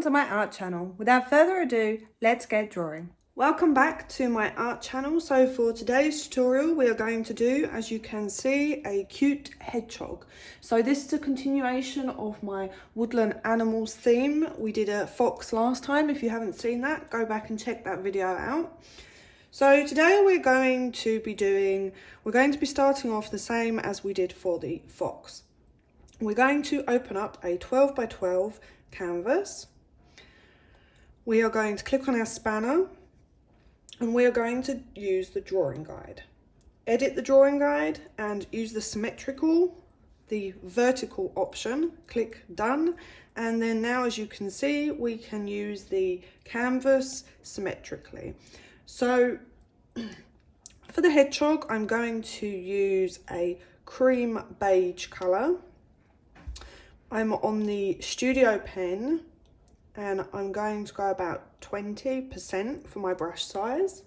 to my art channel. Without further ado, let's get drawing. Welcome back to my art channel. So for today's tutorial, we are going to do, as you can see, a cute hedgehog. So this is a continuation of my woodland animals theme. We did a fox last time. If you haven't seen that, go back and check that video out. So today we're going to be starting off the same as we did for the fox. We're going to open up a 12 by 12 canvas. We are going to click on our spanner and we are going to use the drawing guide. Edit the drawing guide and use the vertical option, click done. And then now, as you can see, we can use the canvas symmetrically. So for the hedgehog, I'm going to use a cream beige color. I'm on the studio pen and I'm going to go about 20% for my brush size.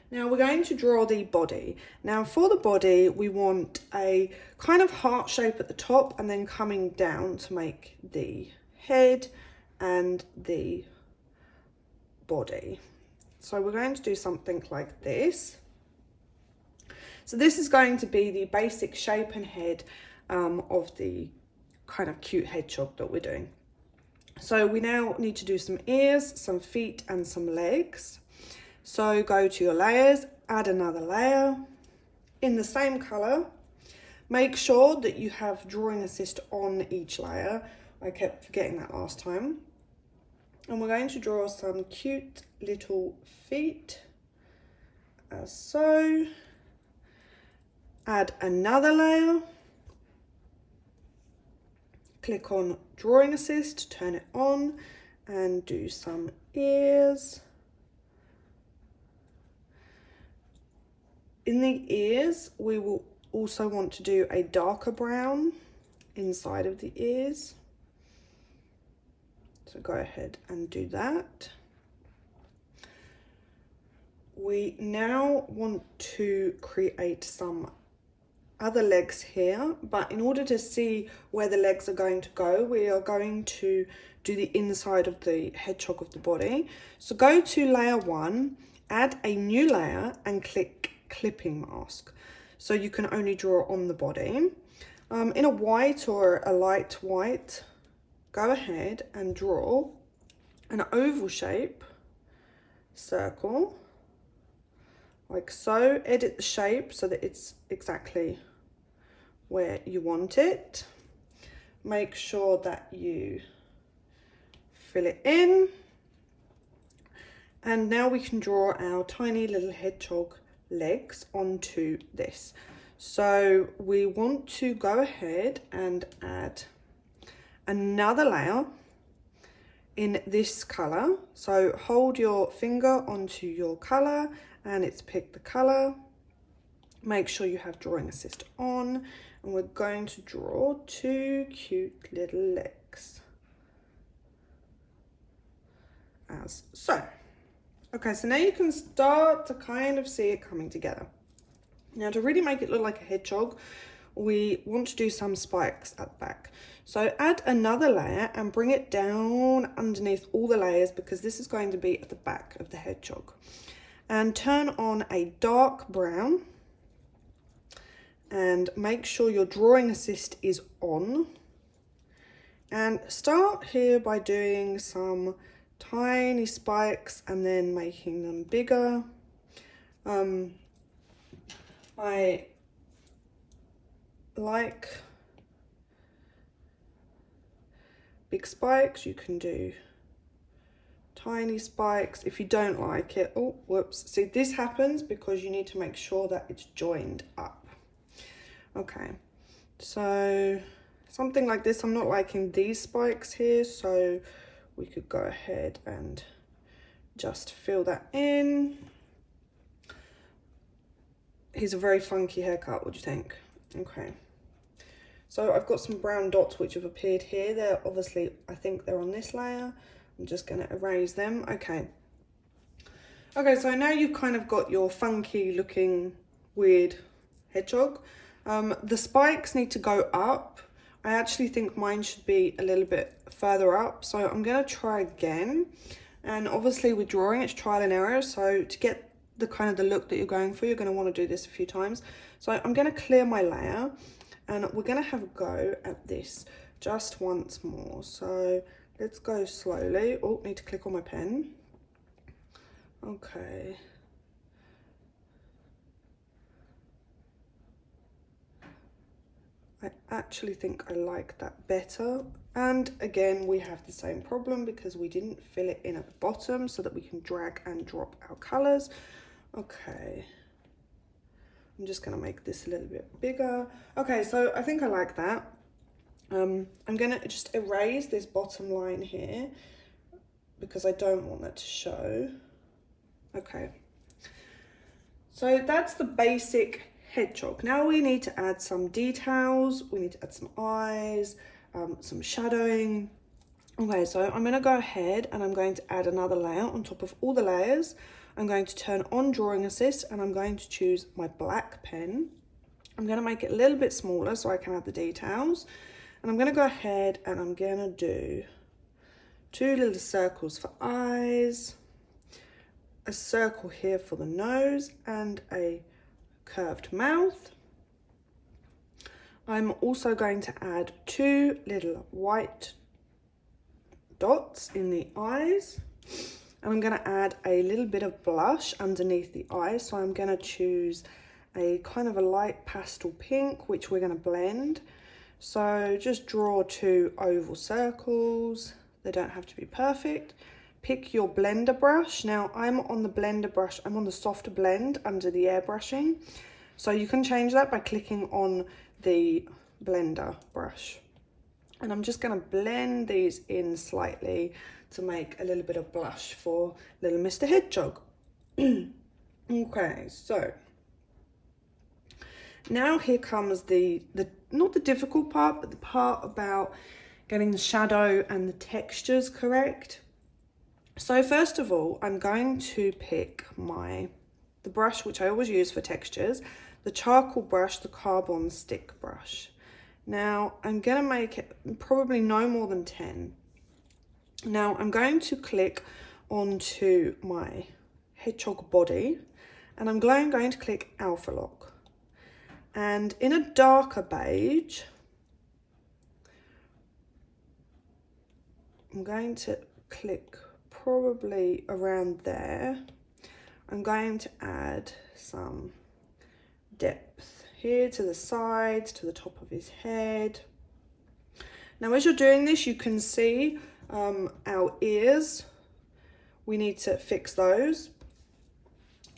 Now we're going to draw the body. Now for the body, we want a kind of heart shape at the top and then coming down to make the head and the body. So we're going to do something like this. So this is going to be the basic shape and head of the kind of cute hedgehog that we're doing. So we now need to do some ears, some feet and some legs. So go to your layers, add another layer in the same color. Make sure that you have drawing assist on each layer. I kept forgetting that last time. And we're going to draw some cute little feet as so. Add another layer. Click on drawing assist, turn it on and do some ears. In the ears, we will also want to do a darker brown inside of the ears. So go ahead and do that. We now want to create some other legs here, but in order to see where the legs are going to go, we are going to do the inside of the hedgehog of the body. So go to layer 1, add a new layer and click clipping mask. So you can only draw on the body. In a white or a light white, go ahead and draw an oval shape circle like so. Edit the shape so that it's exactly where you want it. Make sure that you fill it in. And now we can draw our tiny little hedgehog legs onto this. So we want to go ahead and add another layer in this color. So hold your finger onto your color and it's pick the color. Make sure you have drawing assist on, and we're going to draw two cute little legs as so. Okay, so now you can start to kind of see it coming together. Now to really make it look like a hedgehog, we want to do some spikes at the back. So add another layer and bring it down underneath all the layers, because this is going to be at the back of the hedgehog. And turn on a dark brown and make sure your drawing assist is on. And start here by doing some tiny spikes and then making them bigger. I like big spikes. You can do tiny spikes if you don't like it. Oh, whoops. See, this happens because you need to make sure that it's joined up. Okay, so something like this. I'm not liking these spikes here, so we could go ahead and just fill that in. He's a very funky haircut, what do you think? Okay, so I've got some brown dots which have appeared here. They're obviously, I think they're on this layer. I'm just going to erase them. Okay, so now you've kind of got your funky looking weird hedgehog. The spikes need to go up I actually think mine should be a little bit further up, so I'm going to try again. And obviously with drawing, it's trial and error, so to get the kind of the look that you're going for, you're going to want to do this a few times. So I'm going to clear my layer, and we're going to have a go at this just once more. So let's go slowly. Oh, need to click on my pen. Okay. I actually think I like that better. And again, we have the same problem because we didn't fill it in at the bottom so that we can drag and drop our colors. Okay. I'm just gonna make this a little bit bigger. Okay, so I think I like that. I'm gonna just erase this bottom line here because I don't want that to show. Okay. So that's the basic hedgehog. Now we need to add some details. We need to add some eyes, some shadowing. Okay, so I'm going to go ahead and I'm going to add another layer on top of all the layers. I'm going to turn on Drawing Assist and I'm going to choose my black pen. I'm going to make it a little bit smaller so I can add the details. And I'm going to go ahead and I'm going to do 2 little circles for eyes, a circle here for the nose, and a curved mouth. I'm also going to add 2 little white dots in the eyes, and I'm going to add a little bit of blush underneath the eyes. So I'm going to choose a kind of a light pastel pink, which we're going to blend. So just draw 2 oval circles. They don't have to be perfect. Pick your blender brush. Now I'm on the blender brush, I'm on the soft blend under the airbrushing. So you can change that by clicking on the blender brush. And I'm just gonna blend these in slightly to make a little bit of blush for little Mr. Hedgehog. Okay, so now here comes the not the difficult part, but the part about getting the shadow and the textures correct. So first of all, I'm going to pick the brush which I always use for textures, the charcoal brush, the carbon stick brush. Now I'm going to make it probably no more than 10. Now I'm going to click onto my hedgehog body and I'm going to click Alpha Lock. And in a darker beige, I'm going to click probably around there. I'm going to add some depth here to the sides, to the top of his head. Now as you're doing this, you can see our ears. We need to fix those.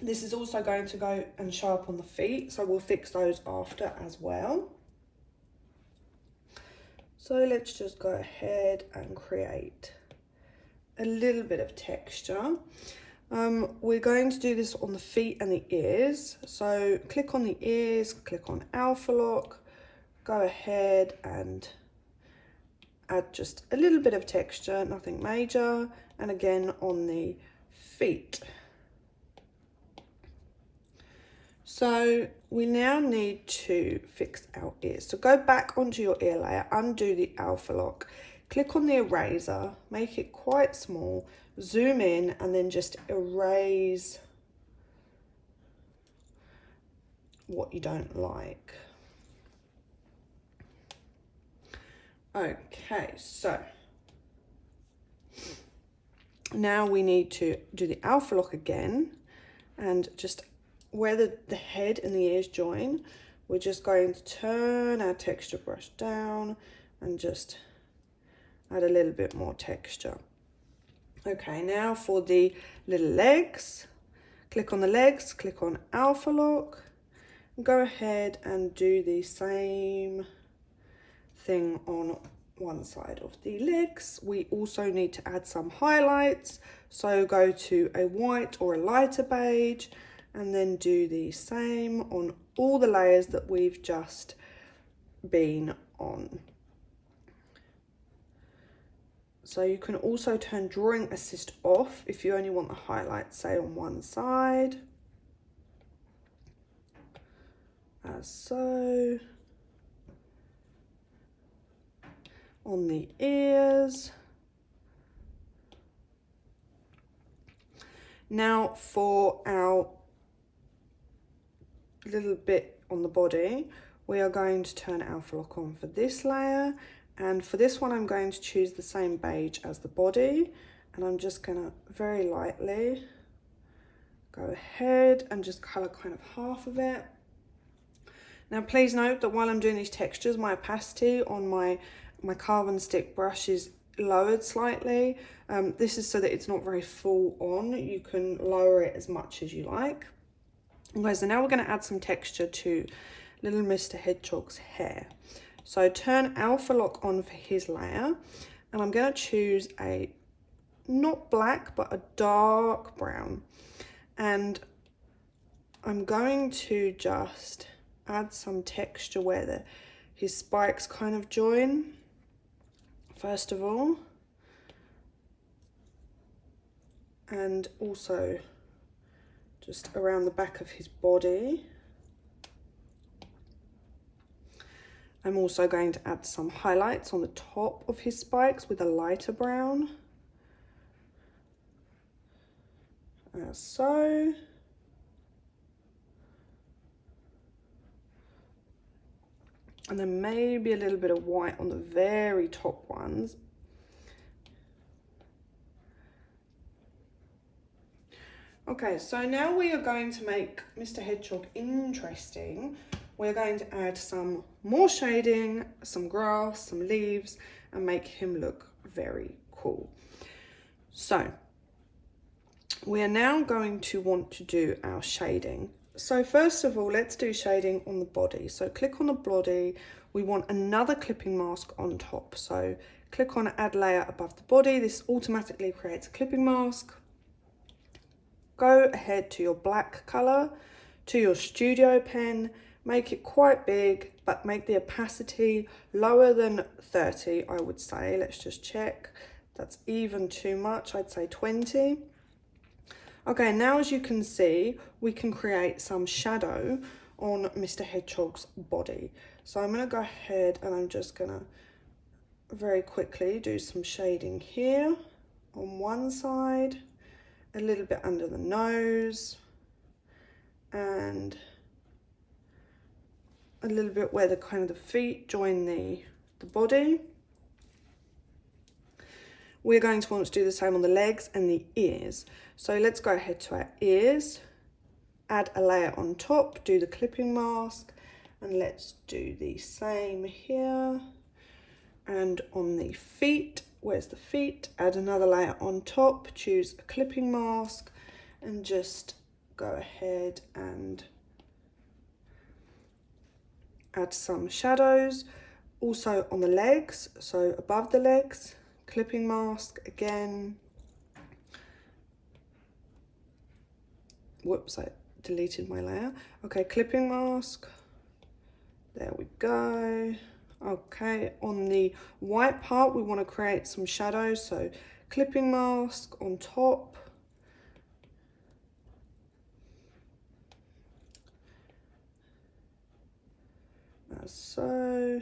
This is also going to go and show up on the feet, so we'll fix those after as well. So let's just go ahead and create a little bit of texture. We're going to do this on the feet and the ears. So click on the ears, click on Alpha Lock, go ahead and add just a little bit of texture, nothing major. And again on the feet. So we now need to fix our ears. So go back onto your ear layer, undo the Alpha Lock, click on the eraser, make it quite small, zoom in and then just erase what you don't like. Okay, so now we need to do the Alpha Lock again and just where the head and the ears join, we're just going to turn our texture brush down and just add a little bit more texture. Okay, now for the little legs, click on the legs, click on Alpha Lock, go ahead and do the same thing on one side of the legs. We also need to add some highlights, so go to a white or a lighter beige and then do the same on all the layers that we've just been on. So you can also turn Drawing Assist off if you only want the highlights, say on one side, as so. on the ears. Now for our little bit on the body, we are going to turn Alpha Lock on for this layer, and for this one I'm going to choose the same beige as the body, and I'm just gonna very lightly go ahead and just colour kind of half of it. Now please note that while I'm doing these textures, my opacity on my carbon stick brush is lowered slightly. This is so that it's not very full on. You can lower it as much as you like. Okay, so now we're going to add some texture to little Mr. Hedgehog's hair. So turn Alpha Lock on for his layer, and I'm going to choose a not black but a dark brown, and I'm going to just add some texture where his spikes kind of join first of all, and also just around the back of his body. I'm also going to add some highlights on the top of his spikes with a lighter brown, as so. And then maybe a little bit of white on the very top ones. Okay, so now we are going to make Mr. Hedgehog interesting. We're going to add some more shading, some grass, some leaves, and make him look very cool. So we are now going to want to do our shading. So first of all, let's do shading on the body. So click on the body. We want another clipping mask on top. So click on add layer above the body. This automatically creates a clipping mask. Go ahead to your black color, to your studio pen, make it quite big, but make the opacity lower than 30, I would say. Let's just check. That's even too much. I'd say 20. Okay, now as you can see, we can create some shadow on Mr. Hedgehog's body. So I'm gonna go ahead and I'm just gonna very quickly do some shading here on one side, a little bit under the nose, and a little bit where the kind of the feet join the body. We're going to want to do the same on the legs and the ears. So let's go ahead to our ears, add a layer on top, do the clipping mask, and let's do the same here. And on the feet, where's the feet? Add another layer on top, choose a clipping mask, and just go ahead and add some shadows. Also on the legs, so above the legs, clipping mask again. Whoops, I deleted my layer. Okay, clipping mask. There we go. Okay, on the white part, we want to create some shadows. So clipping mask on top. As so.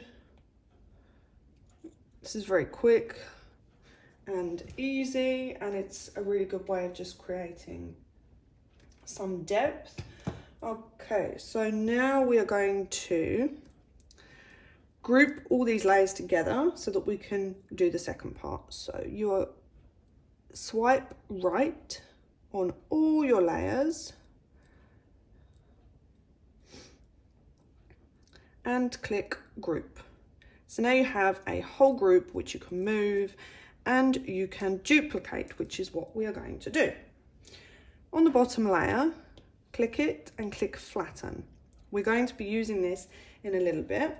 This is very quick and easy, and it's a really good way of just creating some depth. Okay, so now we are going to group all these layers together so that we can do the second part. So you swipe right on all your layers and click group. So now you have a whole group which you can move and you can duplicate, which is what we are going to do. On the bottom layer, click it and click flatten. We're going to be using this in a little bit.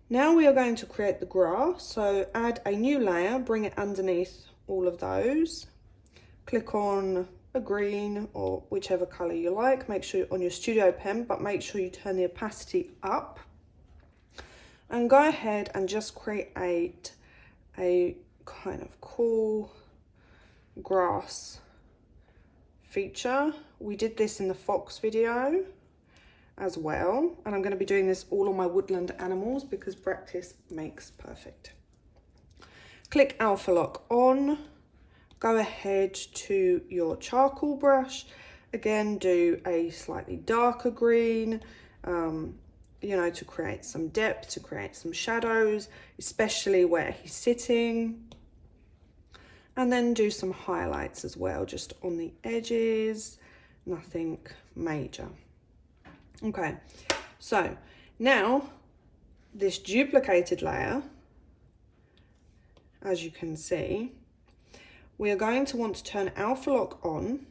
Now we are going to create the grass, so add a new layer, bring it underneath all of those. Click on a green or whichever color you like. Make sure on your studio pen, but make sure you turn the opacity up. And go ahead and just create a kind of cool grass feature. We did this in the fox video, as well. And I'm going to be doing this all on my woodland animals because practice makes perfect. Click Alpha Lock on. Go ahead to your charcoal brush. Again, do a slightly darker green, you know, to create some depth, to create some shadows, especially where he's sitting. And then do some highlights as well, just on the edges, nothing major. Okay, so now this duplicated layer, as you can see, we are going to want to turn Alpha Lock on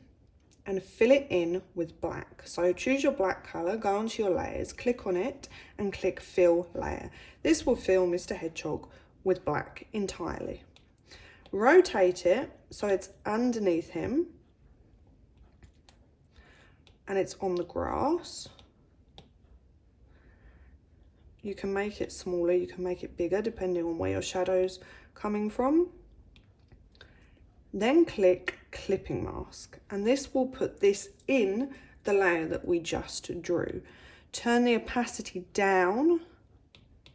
and fill it in with black. So choose your black color, go onto your layers, click on it and click Fill Layer. This will fill Mr. Hedgehog with black entirely. Rotate it so it's underneath him and it's on the grass. You can make it smaller, you can make it bigger depending on where your shadow's coming from. Then click Clipping Mask, and this will put this in the layer that we just drew. Turn the opacity down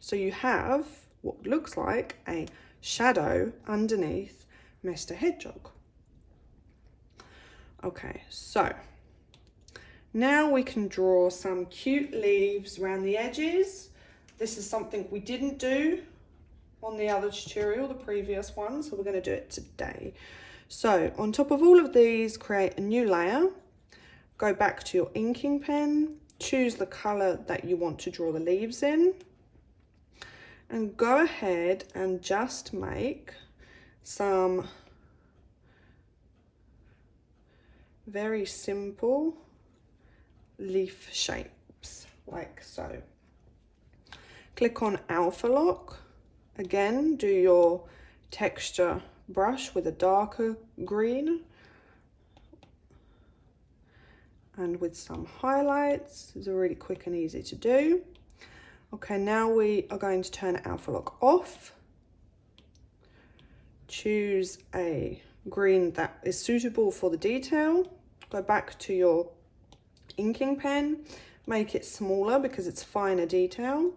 so you have what looks like a shadow underneath Mr. Hedgehog. Okay, so now we can draw some cute leaves around the edges. This is something we didn't do on the other tutorial, the previous one, so we're going to do it today. So on top of all of these, create a new layer, go back to your inking pen, choose the color that you want to draw the leaves in, and go ahead and just make some very simple leaf shapes, like so. Click on Alpha Lock. Again, do your texture brush with a darker green and with some highlights. It's really quick and easy to do. Okay, now we are going to turn Alpha Lock off. Choose a green that is suitable for the detail. Go back to your inking pen, make it smaller because it's finer detail.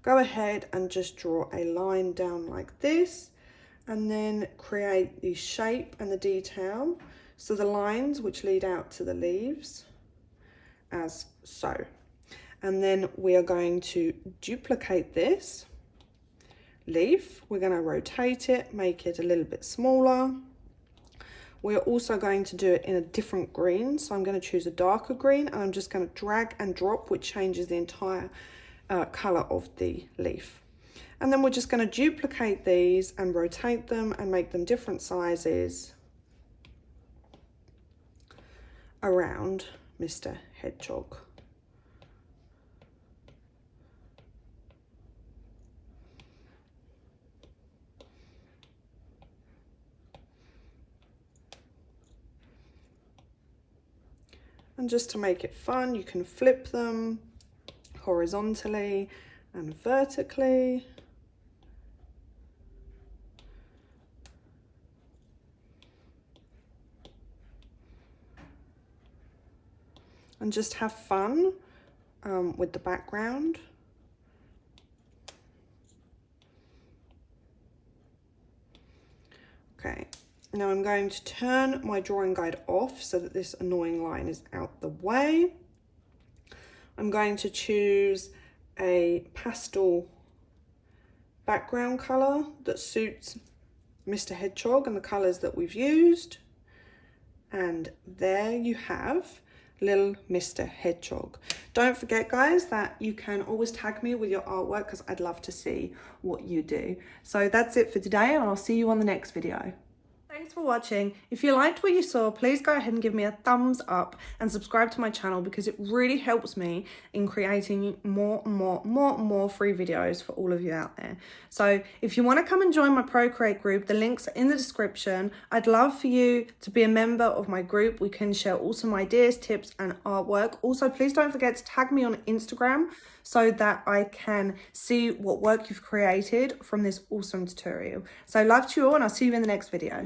Go ahead and just draw a line down like this, and then create the shape and the detail. So the lines which lead out to the leaves, as so. And then we are going to duplicate this leaf. We're going to rotate it, make it a little bit smaller. We're also going to do it in a different green. So I'm going to choose a darker green and I'm just going to drag and drop, which changes the entire color of the leaf. And then we're just going to duplicate these and rotate them and make them different sizes around Mr. Hedgehog. And just to make it fun, you can flip them horizontally and vertically. And just have fun with the background. Okay, now I'm going to turn my drawing guide off so that this annoying line is out the way. I'm going to choose a pastel background color that suits Mr. Hedgehog and the colors that we've used. And there you have little Mr. Hedgehog. Don't forget, guys, that you can always tag me with your artwork because I'd love to see what you do. So that's it for today, and I'll see you on the next video. Thanks for watching. If you liked what you saw, please go ahead and give me a thumbs up and subscribe to my channel because it really helps me in creating more free videos for all of you out there. So if you want to come and join my Procreate group, the links are in the description. I'd love for you to be a member of my group. We can share awesome ideas, tips and artwork. Also, please don't forget to tag me on Instagram so that I can see what work you've created from this awesome tutorial. So love to you all, and I'll see you in the next video.